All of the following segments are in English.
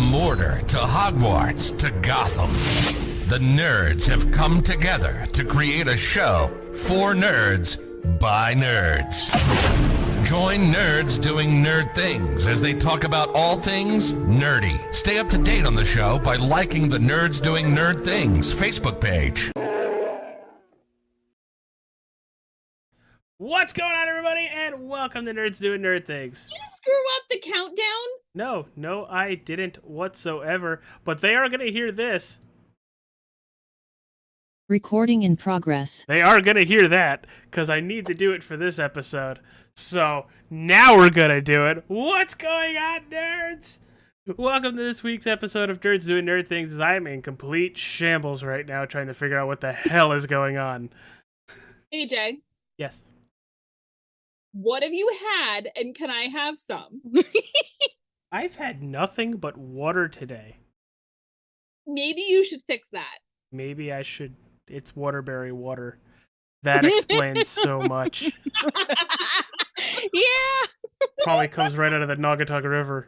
Mordor to Hogwarts to Gotham, the nerds have come together to create a show for nerds by nerds. Join nerds doing nerd things as they talk about all things nerdy. Stay up to date on the show by liking the Nerds Doing Nerd Things Facebook page. What's going on, everybody, and welcome to Nerds Doing Nerd Things. Did you screw up the countdown? No, I didn't whatsoever, but they are going to hear this. Recording in progress. They are going to hear that, because I need to do it for this episode. So, now we're going to do it. What's going on, nerds? Welcome to this week's episode of Nerds Doing Nerd Things, as I'm in complete shambles right now, trying to figure out what the hell is going on. Hey, Jay. Yes. What have you had, and can I have some? I've had nothing but water today. Maybe you should fix that. Maybe I should. It's waterberry water. That explains so much. Yeah. Probably comes right out of the Naugatuck River.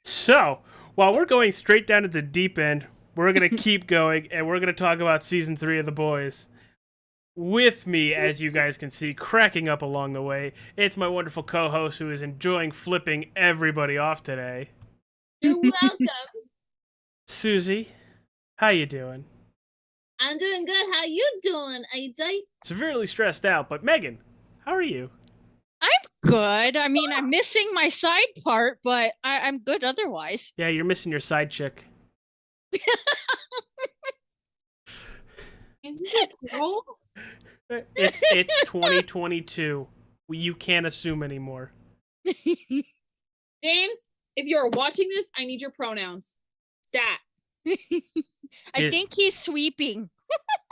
So, while we're going straight down to the deep end, we're going to keep going, and we're going to talk about Season 3 of The Boys. With me, as you guys can see, cracking up along the way, it's my wonderful co-host who is enjoying flipping everybody off today. You're welcome. Susie, how you doing? I'm doing good. How you doing, AJ? Severely stressed out, but Megan, how are you? I'm good. I mean, I'm missing my side part, but I'm good otherwise. Yeah, you're missing your side chick. Is this a troll? It's 2022. You can't assume anymore. James, if you're watching this, I need your pronouns. Stat. I think he's sweeping.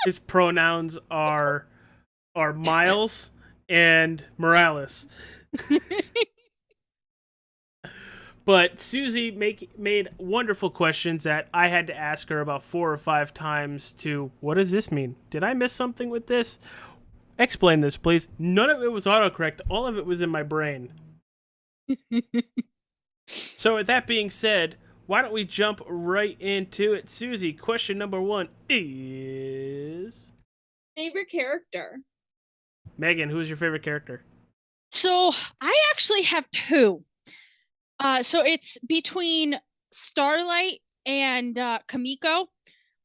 His pronouns are Miles and Morales. But Susie made wonderful questions that I had to ask her about 4 or 5 times to, what does this mean? Did I miss something with this? Explain this, please. None of it was autocorrect. All of it was in my brain. So with that being said, why don't we jump right into it? Susie, question number 1 is... Favorite character? Megan, who's your favorite character? So I actually have 2. So it's between Starlight and Kamiko,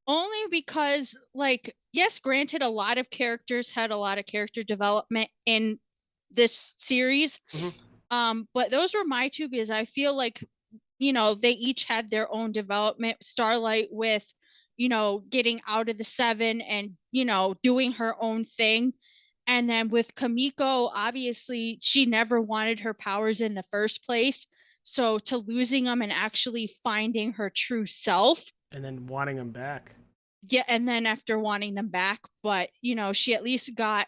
only because, like, yes, granted, a lot of characters had a lot of character development in this series, but those were my 2 because I feel like, you know, they each had their own development. Starlight with, you know, getting out of the 7 and, you know, doing her own thing. And then with Kamiko, obviously, she never wanted her powers in the first place. So to losing them and actually finding her true self. And then wanting them back. Yeah, and then after wanting them back, but, you know, she at least got,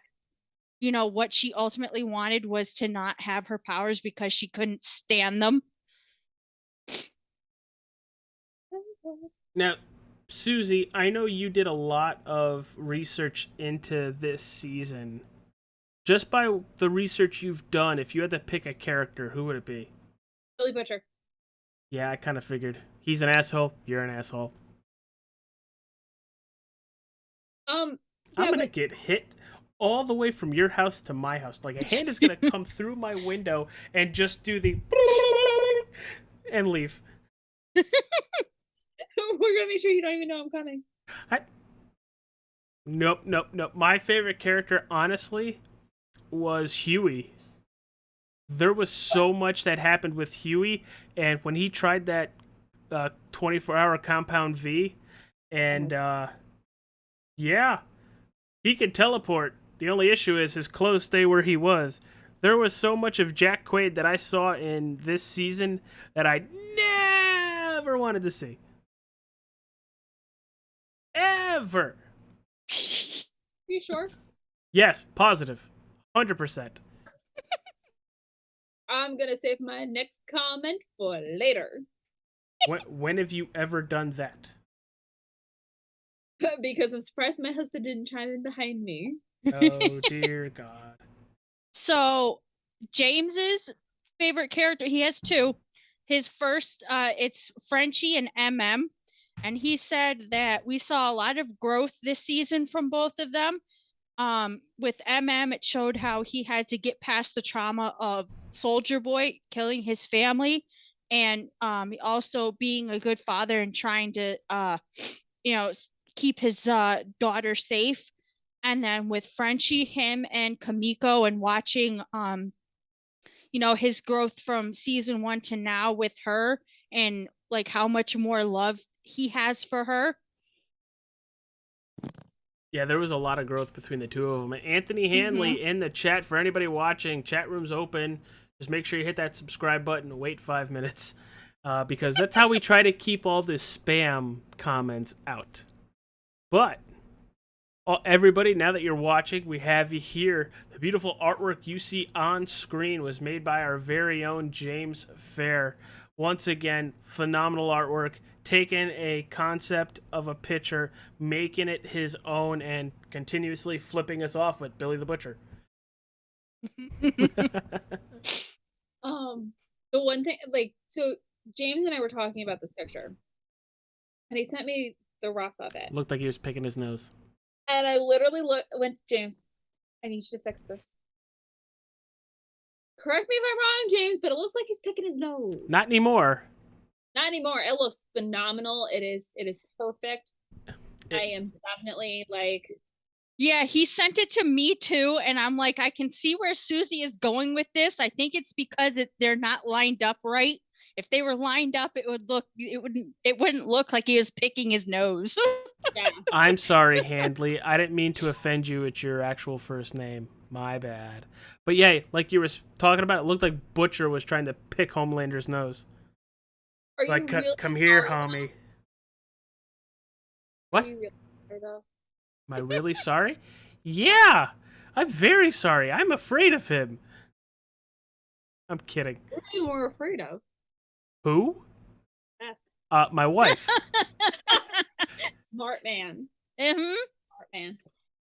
you know, what she ultimately wanted was to not have her powers because she couldn't stand them. Now, Susie, I know you did a lot of research into this season. Just by the research you've done, if you had to pick a character, who would it be? Billy Butcher. Yeah, I kind of figured. He's an asshole. You're an asshole. Yeah, I'm going to get hit all the way from your house to my house. Like, a hand is going to come through my window and just do the... and leave. We're gonna make sure you don't even know I'm coming. Nope. My favorite character, honestly, was Huey. There was so much that happened with Huey, and when he tried that 24-hour compound V, and yeah, he could teleport. The only issue is his clothes stay where he was. There was so much of Jack Quaid that I saw in this season that I never wanted to see. Ever. You sure? Yes, positive. 100%. I'm gonna save my next comment for later. When have you ever done that? Because I'm surprised my husband didn't chime in behind me. Oh, dear God. So James's favorite character, he has 2. his first it's Frenchie and MM, and he said that we saw a lot of growth this season from both of them. With MM, it showed how he had to get past the trauma of Soldier Boy killing his family, and also being a good father and trying to keep his daughter safe. And then with Frenchie, him and Kamiko, and watching his growth from season 1 to now with her, and like how much more love he has for her. Yeah, there was a lot of growth between the two of them. And Anthony Hanley in the chat, for anybody watching, chat room's open. Just make sure you hit that subscribe button and wait 5 minutes, because that's how we try to keep all this spam comments out. But everybody, now that you're watching, we have you here. The beautiful artwork you see on screen was made by our very own James Fair. Once again, phenomenal artwork. Taking a concept of a picture, making it his own, and continuously flipping us off with Billy the Butcher. The one thing, so James and I were talking about this picture, and he sent me the rough of it. Looked like he was picking his nose. And I literally went to James, I need you to fix this. Correct me if I'm wrong, James, but it looks like he's picking his nose. Not anymore. Not anymore. It looks phenomenal. It is perfect. I am definitely like... Yeah, he sent it to me too, and I'm like, I can see where Susie is going with this. I think it's because they're not lined up right. If they were lined up, it wouldn't look like he was picking his nose. Yeah. I'm sorry, Handley. I didn't mean to offend you at your actual first name. My bad. But yeah, like you were talking about, it looked like Butcher was trying to pick Homelander's nose. Are Like, you really come here, sorry? homie. What? Are you really sorry, though? Am I really sorry? Yeah! I'm very sorry. I'm afraid of him. I'm kidding. What are you more afraid of? Who? Beth. My wife. Smart man. Mm-hmm. Smart man.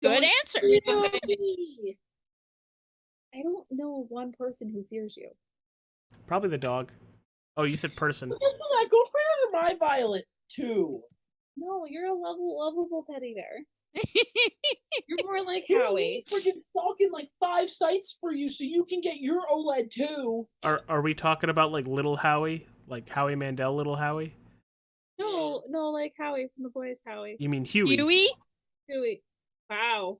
Good Don't answer. fear me. I don't know one person who fears you. Probably the dog. Oh, you said person. Go for my Violet too. No, you're a lovable teddy bear. You're more like Here's Howie. me freaking stalking like 5 sites for you so you can get your OLED too. Are we talking about like little Howie? Like Howie Mandel, little Howie? No, like Howie from The Boys Howie. You mean Huey? Huey. Wow.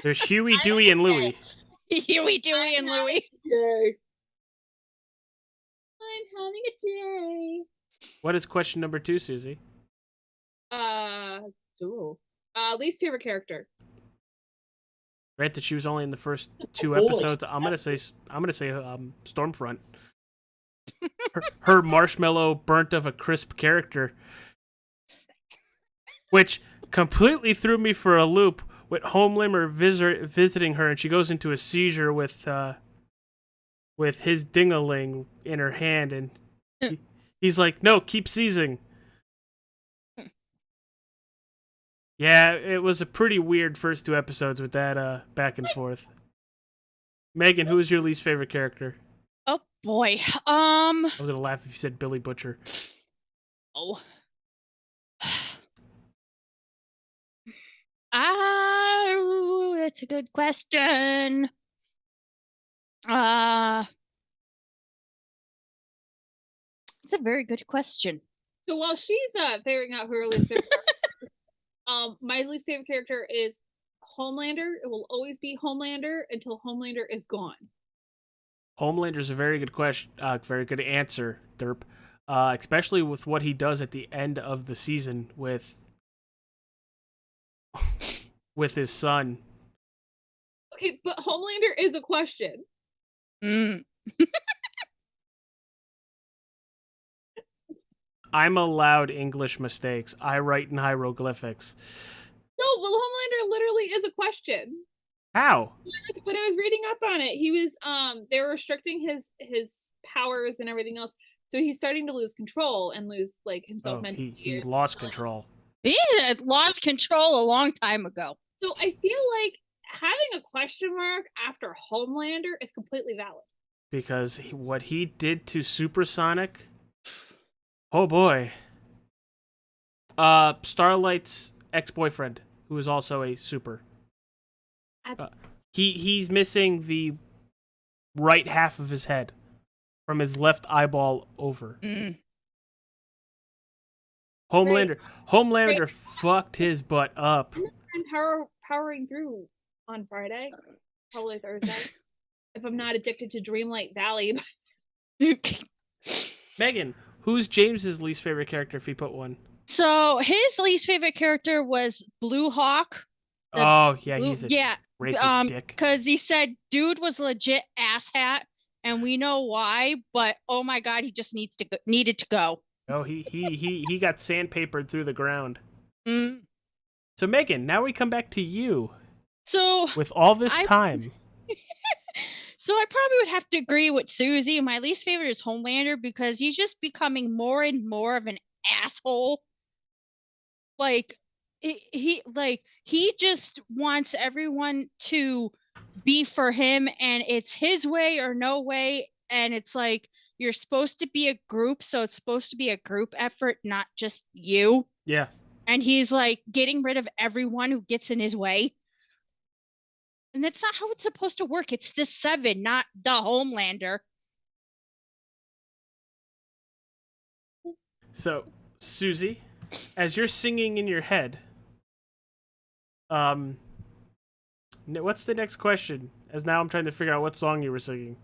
There's Huey, Dewey, and Louie. Huey, Dewey, and Louie. Yay. I'm having a day. What is question number 2, Susie? Least favorite character. Granted, she was only in the first 2 Holy episodes. I'm gonna say Stormfront. Her marshmallow burnt of a crisp character, which completely threw me for a loop. With Homelander visiting her, and she goes into a seizure with his ding-a-ling in her hand, and he's like, "No, keep seizing." Yeah, it was a pretty weird first 2 episodes with that back and forth. Megan, who was your least favorite character? Oh boy. I was gonna laugh if you said Billy Butcher. Oh. That's a good question. It's a very good question. So while she's figuring out who her least favorite character is, my least favorite character is Homelander. It will always be Homelander until Homelander is gone. Homelander's a very good question. Very good answer, Derp. Especially with what he does at the end of the season with his son. Okay, but Homelander is a question. I'm allowed English mistakes. I write in hieroglyphics. No, well, Homelander literally is a question. How? When I was reading up on it, he was they were restricting his powers and everything else, so he's starting to lose control and lose like himself mentally. He lost control. He had lost control a long time ago. So I feel like having a question mark after Homelander is completely valid. because what he did to Supersonic, oh boy. Starlight's ex-boyfriend, who is also a super. He's missing the right half of his head from his left eyeball over. Homelander fucked his butt up. I'm powering through on Friday, probably Thursday, if I'm not addicted to Dreamlight Valley. Megan, who's James's least favorite character if he put one? So his least favorite character was Blue Hawk. He's a racist dick. Because he said dude was legit asshat, and we know why. But oh my god, he just needed to go. Oh, he got sandpapered through the ground. Mm. So Megan, now we come back to you. So with all this time. So I probably would have to agree with Susie. My least favorite is Homelander because he's just becoming more and more of an asshole. Like he just wants everyone to be for him, and it's his way or no way. And it's like, you're supposed to be a group, so it's supposed to be a group effort, not just you. Yeah. And he's like getting rid of everyone who gets in his way. And that's not how it's supposed to work. It's the Seven, not the Homelander. So, Susie, as you're singing in your head, what's the next question? As now I'm trying to figure out what song you were singing.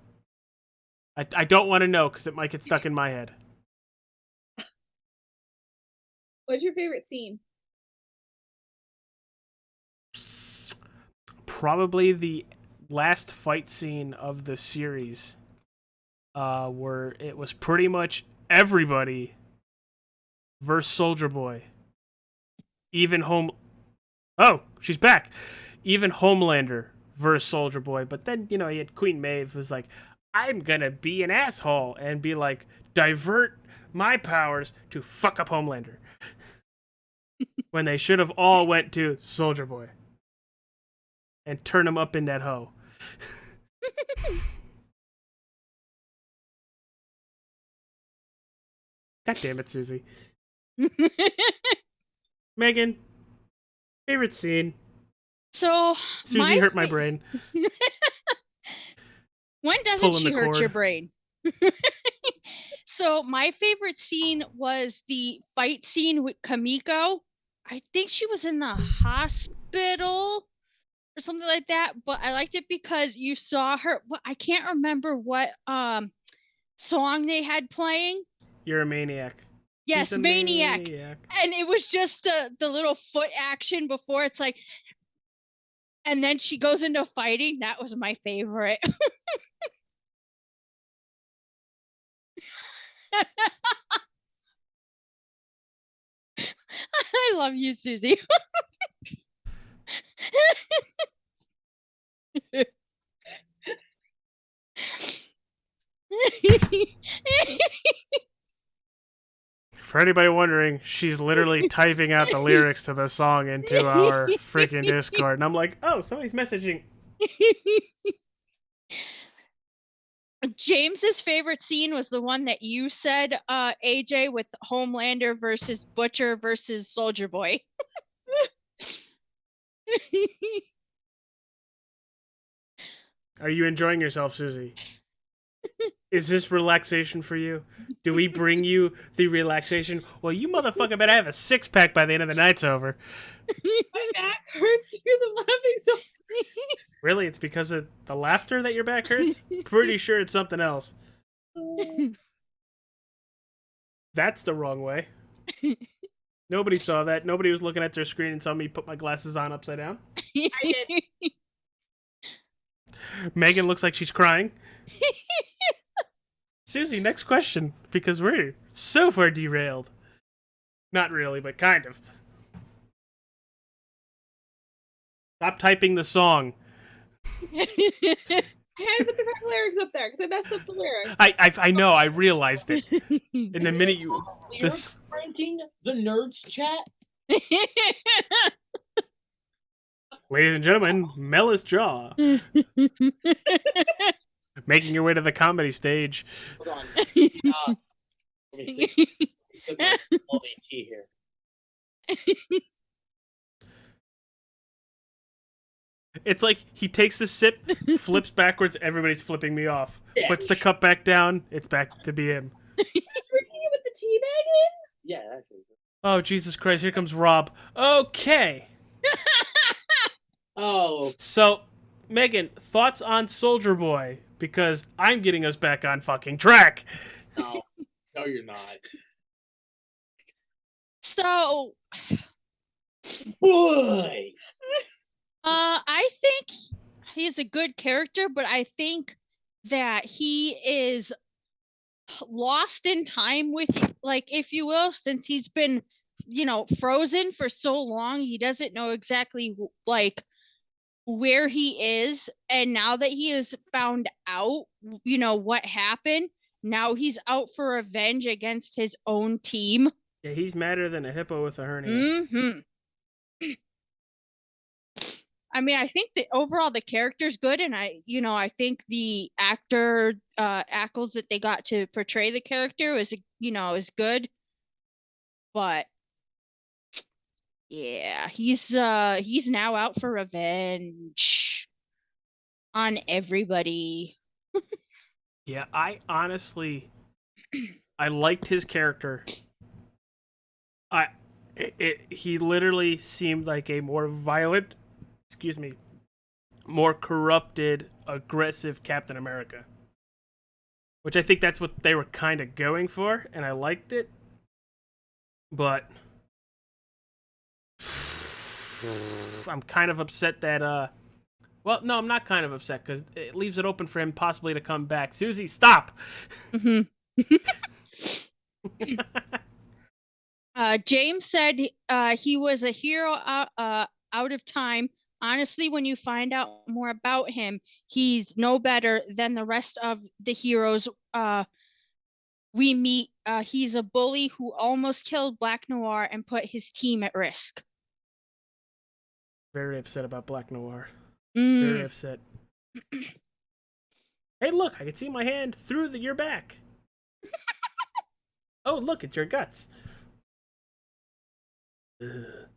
I don't want to know because it might get stuck in my head. What's your favorite scene? Probably the last fight scene of the series, where it was pretty much everybody versus Soldier Boy. Even she's back. Even Homelander versus Soldier Boy. But then, you had Queen Maeve who's like, I'm gonna be an asshole and be like, divert my powers to fuck up Homelander. When they should have all went to Soldier Boy and turn him up in that hoe. God damn it, Susie. Megan, favorite scene? So Susie hurt my brain. When doesn't she hurt your brain? So my favorite scene was the fight scene with Kamiko. I think she was in the hospital or something like that, but I liked it because you saw her. I can't remember what song they had playing. You're a maniac. Yes, maniac. And it was just the little foot action before it's like, and then she goes into fighting. That was my favorite. I love you, Susie. For anybody wondering, she's literally typing out the lyrics to the song into our freaking Discord. And I'm like, oh, somebody's messaging. James's favorite scene was the one that you said, AJ, with Homelander versus Butcher versus Soldier Boy. Are you enjoying yourself, Susie? Is this relaxation for you? Do we bring you the relaxation? Well, you motherfucker better have a six-pack by the end of the night's over. My back hurts because I'm laughing so. Really? It's because of the laughter that your back hurts? Pretty sure it's something else. That's the wrong way. Nobody saw that. Nobody was looking at their screen and saw me put my glasses on upside down. I did. Megan looks like she's crying. Susie, next question, because we're so far derailed. Not really, but kind of. Stop typing the song. I had to put the correct lyrics up there because I messed up the lyrics. I know, I realized it. And the minute you... Lyrics ranking the nerds chat. Ladies and gentlemen, Mella's Jaw. Making your way to the comedy stage. Hold on. Let me see. Sip my quality tea here. It's like he takes the sip, flips backwards, everybody's flipping me off. Yeah. Puts the cup back down, it's back to be him. Drinking it with the tea bag in? Yeah, actually. Oh, Jesus Christ, here comes Rob. Okay. Oh, So, Megan, thoughts on Soldier Boy? Because I'm getting us back on fucking track. no. No, you're not. So, Boy! I think he's a good character, but I think that he is lost in time with, like, if you will, since he's been, frozen for so long, he doesn't know exactly like where he is. And now that he has found out, what happened, now he's out for revenge against his own team. Yeah, he's madder than a hippo with a hernia. Mm-hmm. I mean, I think that overall the character's good, and I think the actor Ackles that they got to portray the character is good. But yeah, he's now out for revenge on everybody. Yeah, I honestly, I liked his character. He literally seemed like a more violent, more corrupted, aggressive Captain America. Which I think that's what they were kind of going for, and I liked it. But I'm kind of upset that, well, no, I'm not kind of upset, because it leaves it open for him possibly to come back. Susie, stop! Mm-hmm. James said he was a hero out of time. Honestly, when you find out more about him, he's no better than the rest of the heroes we meet. He's a bully who almost killed Black Noir and put his team at risk. Very upset about Black Noir. Very upset. Hey, look, I can see my hand through your back. Oh, look, it's your guts. Ugh.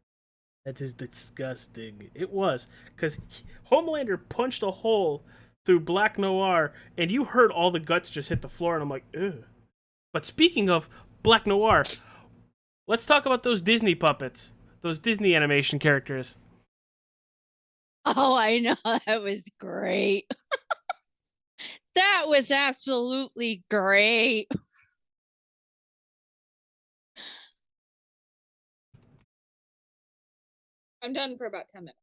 That is disgusting. It was, because Homelander punched a hole through Black Noir, and you heard all the guts just hit the floor, and I'm like, ugh. But speaking of Black Noir, let's talk about those Disney puppets. Those Disney animation characters. Oh, I know. That was great. That was absolutely great. I'm done for about 10 minutes.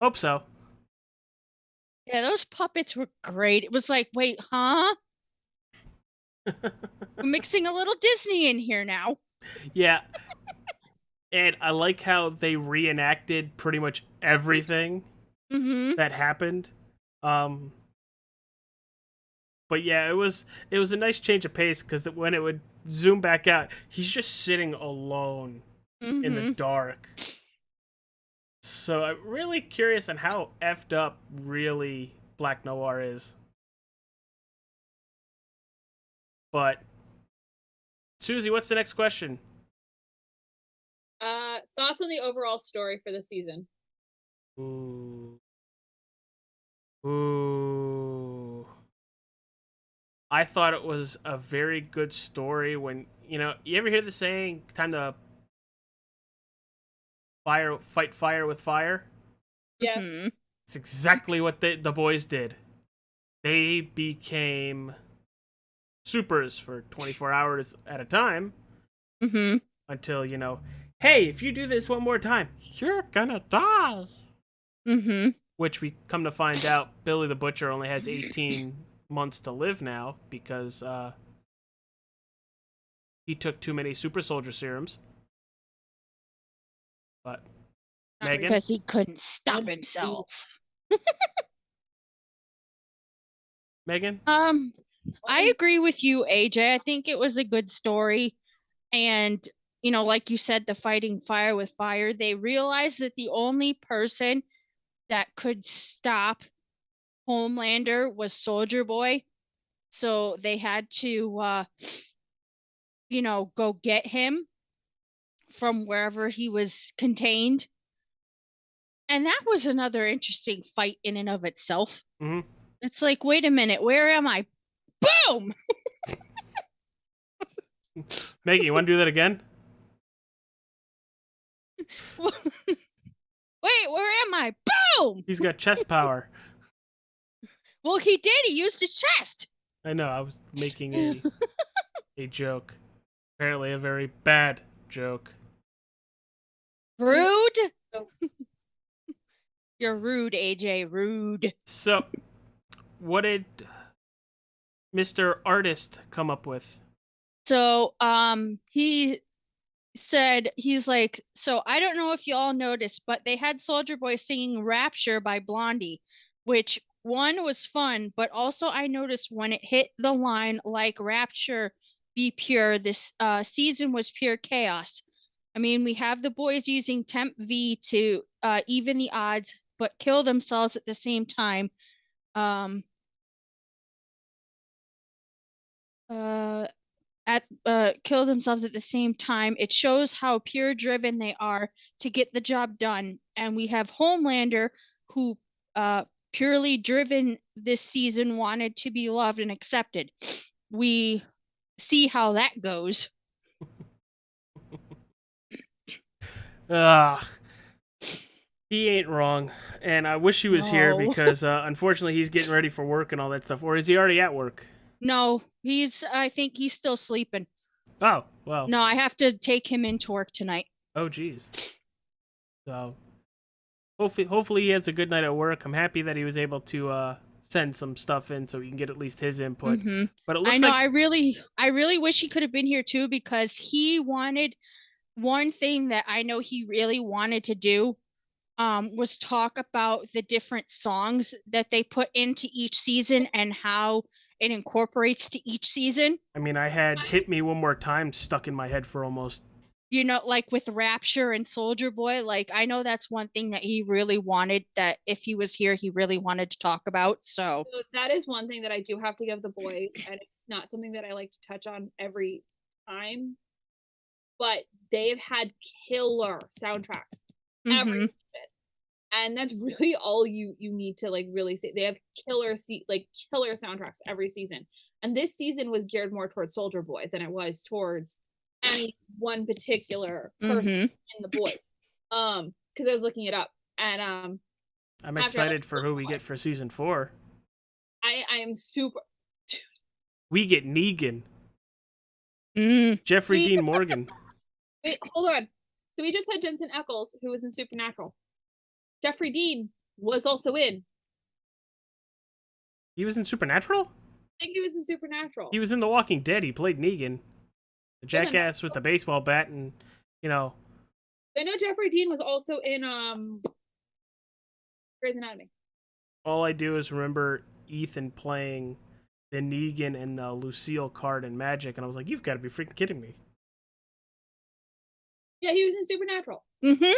Hope so. Yeah, those puppets were great. It was like, wait, huh? We're mixing a little Disney in here now. Yeah. And I like how they reenacted pretty much everything that happened. But yeah, it was a nice change of pace, because when it would zoom back out, he's just sitting alone in the dark. So I'm really curious on how effed up really Black Noir is. But Susie, what's the next question? Thoughts on the overall story for the season? Ooh. I thought it was a very good story. When, you ever hear the saying, time to fight fire with fire? Yeah. It's exactly what the boys did. They became supers for 24 hours at a time. Until, hey, if you do this one more time, you're gonna die. Which we come to find out, Billy the Butcher only has 18 months to live now, because he took too many super soldier serums. But Megan? Because he couldn't stop himself. Megan? I agree with you, AJ. I think it was a good story. And, like you said, the fighting fire with fire, they realized that the only person that could stop Homelander was Soldier Boy, so they had to go get him from wherever he was contained. And that was another interesting fight in and of itself. Hmm. It's like, wait a minute, where am I? Boom! Maggie, you want to do that again? Wait, where am I? Boom! He's got chest power. Well, he did. He used his chest. I know. I was making a joke. Apparently, a very bad joke. Rude. You're rude, AJ. Rude. So, what did Mr. Artist come up with? So, he said, he's like, so I don't know if you all noticed, but they had Soldier Boy singing Rapture by Blondie, which one was fun, but also I noticed when it hit the line like Rapture be pure, this season was pure chaos. I mean, we have the boys using Temp V to even the odds, but kill themselves at the same time. Kill themselves at the same time. It shows how pure driven they are to get the job done. And we have Homelander, who purely driven this season wanted to be loved and accepted. We see how that goes. He ain't wrong, and I wish he was here No. because unfortunately he's getting ready for work and all that stuff. Or is he already at work? No, I think he's still sleeping. Oh, well. No, I have to take him into work tonight. Oh, geez. So, hopefully he has a good night at work. I'm happy that he was able to send some stuff in so we can get at least his input. Mm-hmm. But it looks I know. like I really wish he could have been here too, because he wanted one thing that I know he really wanted to do was talk about the different songs that they put into each season and how it incorporates to each season. I mean, I had Hit Me One More Time stuck in my head for almost... Like with Rapture and Soldier Boy, like I know that's one thing that he really wanted, that if he was here, he really wanted to talk about. So that is one thing that I do have to give the boys, and it's not something that I like to touch on every time, but they've had killer soundtracks every season. And that's really all you need to like really say. They have killer soundtracks every season. And this season was geared more towards Soldier Boy than it was towards any one particular person in the boys. Because I was looking it up, and I'm excited for who we get for season 4. I am super. We get Negan. Jeffrey We- Dean Morgan. Wait, hold on. So we just had Jensen Ackles, who was in Supernatural. Jeffrey Dean was also in. He was in Supernatural? I think he was in Supernatural. He was in The Walking Dead. He played Negan. The jackass with the baseball bat and, I know Jeffrey Dean was also in Grey's Anatomy. All I do is remember Ethan playing the Negan and the Lucille card in Magic, and I was like, you've got to be freaking kidding me. Yeah, he was in Supernatural. I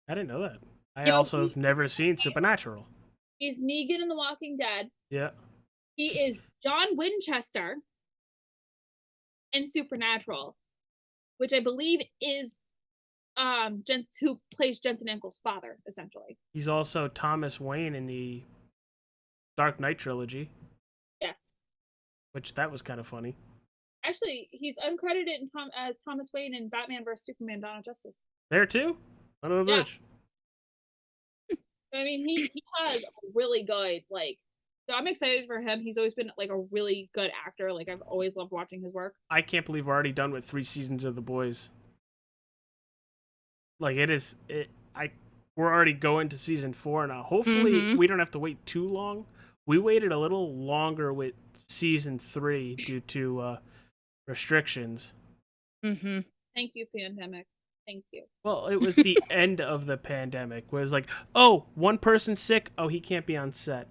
didn't know that. I also have never seen Supernatural. He's Negan in The Walking Dead. Yeah. He is John Winchester in Supernatural, which I believe is who plays Jensen Ackles' father, essentially. He's also Thomas Wayne in the Dark Knight trilogy. Yes. Which, that was kind of funny. Actually, he's uncredited as Thomas Wayne in Batman vs. Superman: Dawn of Justice. There too? Son of a bitch. I mean, he has a really good, so I'm excited for him. He's always been, a really good actor. I've always loved watching his work. I can't believe we're already done with 3 seasons of The Boys. We're already going to season 4 now. Hopefully, we don't have to wait too long. We waited a little longer with season 3 due to restrictions. Thank you, pandemic. Thank you. Well, it was the end of the pandemic. It was like, oh, one person's sick. Oh, he can't be on set.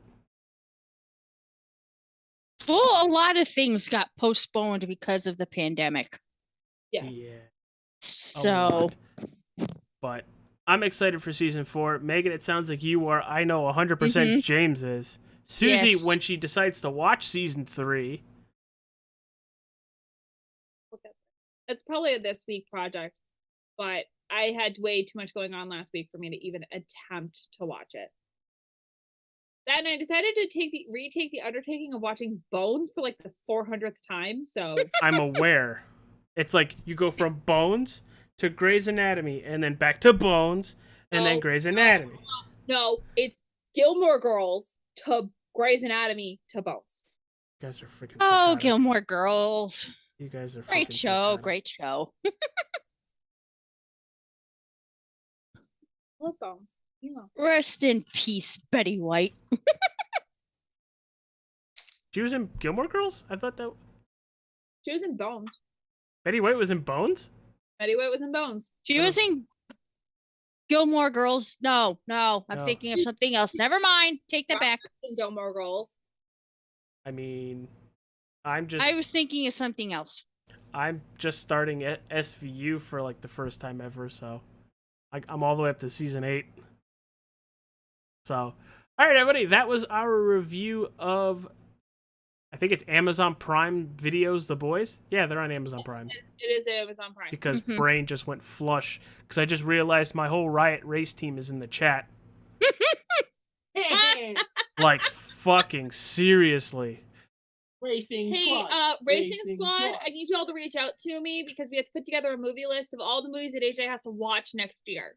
Well, a lot of things got postponed because of the pandemic. Yeah. Yeah. So, But I'm excited for season 4. Megan, it sounds like you are. I know 100% James is. Susie, Yes. when she decides to watch season 3. It's probably a this week project, but I had way too much going on last week for me to even attempt to watch it. Then I decided to retake the undertaking of watching Bones for like the 400th time. So I'm aware. It's like you go from Bones to Grey's Anatomy, and then back to Bones, and then Grey's Anatomy. No, it's Gilmore Girls to Grey's Anatomy to Bones. You guys are freaking Oh, psychotic. Gilmore Girls. You guys are freaking Great show. psychotic. Great show. Love Bones. You know. Rest in peace, Betty White. She was in Gilmore Girls? I thought that She was in Bones. Betty White was in Bones? Betty White was in Bones. She was in Gilmore Girls. No, I'm No. thinking of something else. Never mind. Take that back. In Gilmore Girls. I mean, I was thinking of something else. I'm just starting at SVU for like the first time ever, so I'm all the way up to season 8. So, all right, everybody, that was our review of, I think it's Amazon Prime Videos, The Boys. Yeah, they're on Amazon Prime. It is Amazon Prime. Because brain just went flush. Because I just realized my whole Riot Race team is in the chat. Like, fucking seriously. Racing Hey, Squad. Racing Squad, I need y'all to reach out to me because we have to put together a movie list of all the movies that AJ has to watch next year.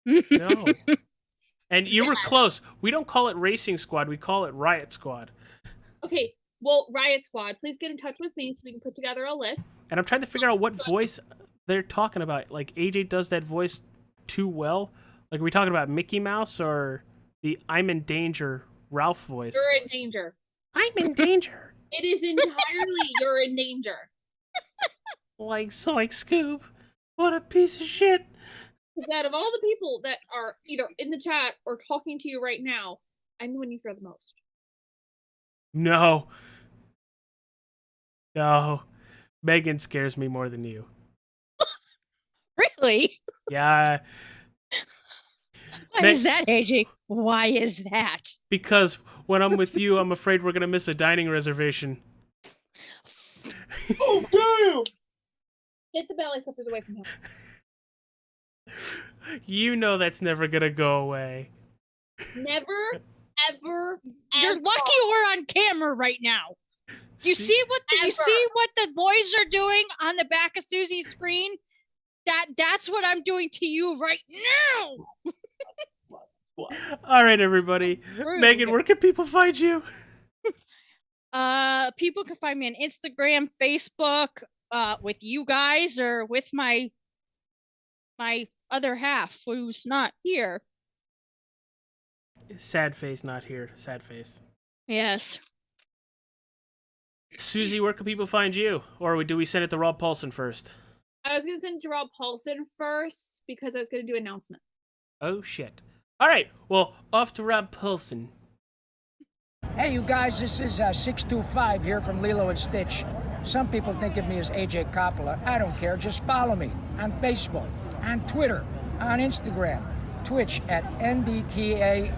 No. And you were close. We don't call it Racing Squad. We call it Riot Squad. Okay, well, Riot Squad, please get in touch with me so we can put together a list. And I'm trying to figure out what voice they're talking about. Like, AJ does that voice too well. Like, are we talking about Mickey Mouse or the I'm in danger Ralph voice? You're in danger. I'm in danger. It is entirely you're in danger. Like Scoob. What a piece of shit. Out of all the people that are either in the chat or talking to you right now, I'm the one you fear the most. No. No. Megan scares me more than you. Really? Yeah. Why is that, AJ? Why is that? Because when I'm with you, I'm afraid we're going to miss a dining reservation. Oh, damn! Get the belly slippers away from him. You know that's never going to go away. Never, ever, You're ever. lucky we're on camera right now. You see what the boys are doing on the back of Susie's screen? That's what I'm doing to you right now. All right, everybody. Rude. Megan, where can people find you? People can find me on Instagram, Facebook, with you guys, or with my other half who's not here. Sad face not here. Sad face. Yes. Susie, where can people find you? Or do we send it to Rob Paulson first? I was going to send it to Rob Paulson first because I was going to do announcements. Oh, shit. All right. Well, off to Rob Paulson. Hey, you guys, this is 625 here from Lilo and Stitch. Some people think of me as AJ Coppola. I don't care. Just follow me on Facebook, on Twitter, on Instagram, Twitch at NDTA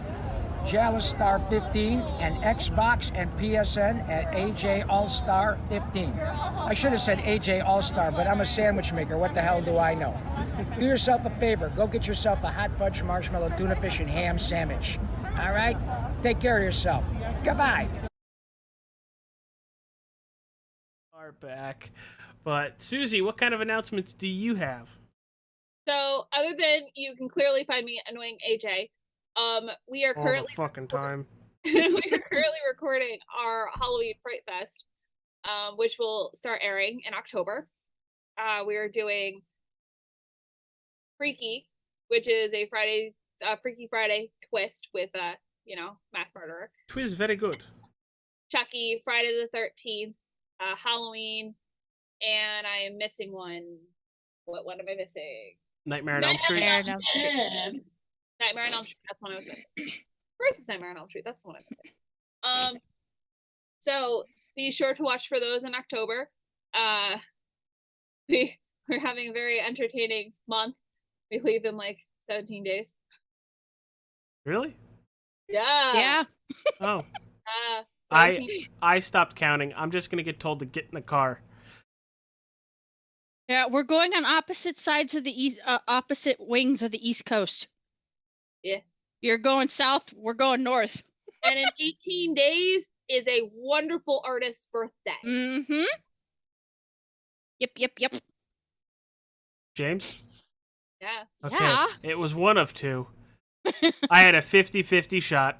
Jalistar15, and Xbox and PSN at AJ All-Star 15. I should have said AJ All-Star, but I'm a sandwich maker. What the hell do I know? Do yourself a favor. Go get yourself a hot fudge marshmallow tuna fish and ham sandwich. All right? Take care of yourself. Goodbye. Are back. But Susie, what kind of announcements do you have? So, other than you can clearly find me annoying AJ, we are All currently the fucking time. we are currently recording our Halloween Fright Fest, which will start airing in October. We are doing Freaky, which is a Freaky Friday twist with mass murderer. Twiz very good. Chucky, Friday the 13th, Halloween, and I am missing one. What am I missing? Nightmare on Elm Street. Nightmare on Elm Street. Nightmare on Elm Street. That's one I was missing. Where's Nightmare on Elm Street? That's the one I'm missing. So be sure to watch for those in October. We're having a very entertaining month. We leave in like 17 days. Really? Yeah. Yeah. Oh, 17. I stopped counting. I'm just gonna get told to get in the car. Yeah, we're going on opposite sides of the opposite wings of the East Coast. Yeah. You're going south, we're going north. And in 18 days is a wonderful artist's birthday. Mm-hmm. Yep. James? Yeah. Okay. Yeah. It was one of two. I had a 50-50 shot.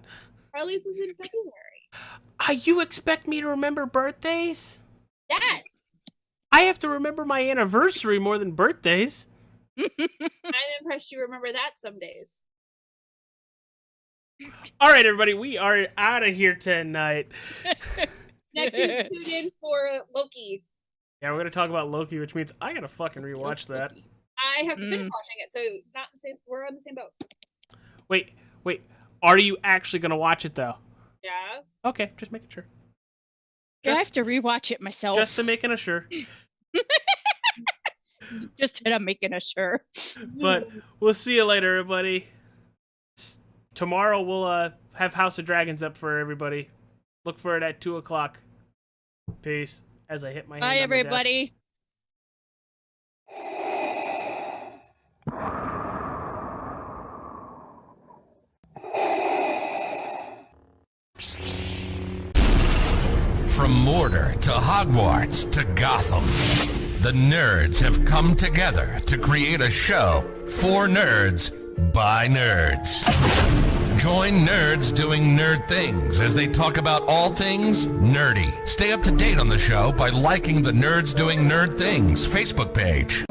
Charlie's is in February. You expect me to remember birthdays? Yes. I have to remember my anniversary more than birthdays. I'm impressed you remember that some days. All right, everybody, we are out of here tonight. Next week, tune in for Loki. Yeah, we're gonna talk about Loki, which means I gotta fucking rewatch that. I have to finish watching it, so not the same. We're on the same boat. Wait. Are you actually gonna watch it though? Yeah. Okay, just making sure. I have to rewatch it myself. Just to making sure. Just that I'm making a sure. But we'll see you later, everybody. Tomorrow we'll have House of Dragons up for everybody. Look for it at 2:00. Peace. As I hit my hand Bye, on the desk. everybody. From Mordor to Hogwarts to Gotham, the nerds have come together to create a show for nerds by nerds. Join nerds doing nerd things as they talk about all things nerdy. Stay up to date on the show by liking the Nerds Doing Nerd Things Facebook page.